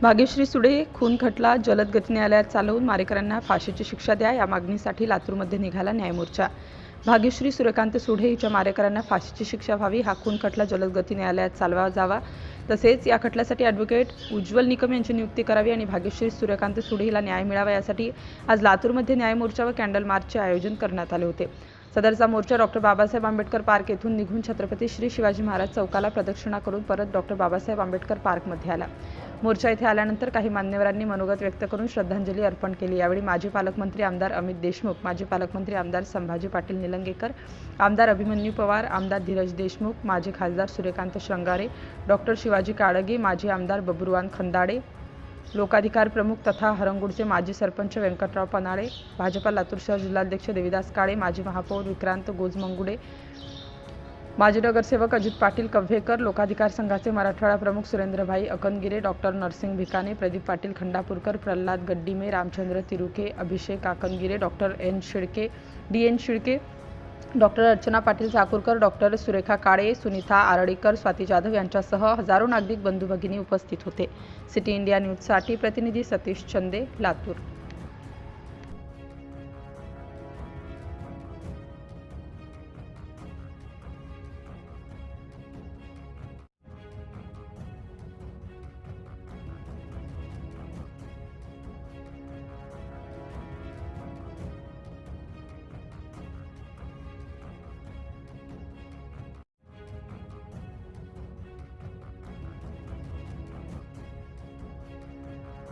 भाग्यश्री सुडे खून खटला जलद गती न्यायालयात चालवून मारेकऱ्यांना फाशीची शिक्षा द्या या मागणीसाठी लातूरमध्ये निघाला न्यायमोर्चा। भाग्यश्री सूर्यकांत सुडे हिच्या मारेकऱ्यांना फाशीची शिक्षा व्हावी, हा खून खटला जलद गती न्यायालयात चालवला जावा, तसेच या खटल्यासाठी ॲडव्होकेट उज्ज्वल निकम यांची नियुक्ती करावी आणि भाग्यश्री सूर्यकांत सुडे हिला न्याय मिळावा यासाठी आज लातूरमध्ये न्यायमोर्चा व कॅन्डल मार्चचे आयोजन करण्यात आले होते। सदरचा मोर्चा डॉ. बाबासाहेब आंबेडकर पार्क येथून निघून छत्रपती श्री शिवाजी महाराज चौकाला प्रदक्षिणा करून परत डॉ. बाबासाहेब आंबेडकर पार्कमध्ये आला। मोर्चा येथे आल्यानंतर काही मान्यवरांनी मनोगत व्यक्त करून श्रद्धांजली अर्पण केली। यावेळी माजी पालकमंत्री आमदार अमित देशमुख, माजी पालकमंत्री आमदार संभाजी पाटील निलंगेकर, आमदार अभिमन्यू पवार, आमदार धीरज देशमुख, माजी खासदार सूर्यकांत श्रंगारे, डॉ. शिवाजी काळगे, माजी आमदार बबुरवान खंदाडे, लोकाधिकार प्रमुख तथा हरंगुळचे माजी सरपंच व्यंकटराव पनाळे, भाजपा लातूर शहर जिल्हाध्यक्ष देविदास काळे, माजी महापौर विक्रांत गोजमंगुडे, माजी नगरसेवक अजित पाटील कव्हेकर, लोकाधिकार संघाचे मराठवाडा प्रमुख सुरेंद्रभाई अकनगिरे, डॉ. नरसिंग भिकाणे, प्रदीप पाटील खंडापूरकर, प्रल्हाद गड्डीमे, रामचंद्र तिरुके, अभिषेक अकनगिरे, डॉ. N शिळके, DN. शिळके, डॉ. अर्चना पाटील चाकूरकर, डॉ. सुरेखा काळे, सुनीता आरडीकर, स्वाती जाधव यांच्यासह हजारो नागरिक बंधू भगिनी उपस्थित होते। सिटी इंडिया न्यूजसाठी प्रतिनिधी सतीश चंदे, लातूर।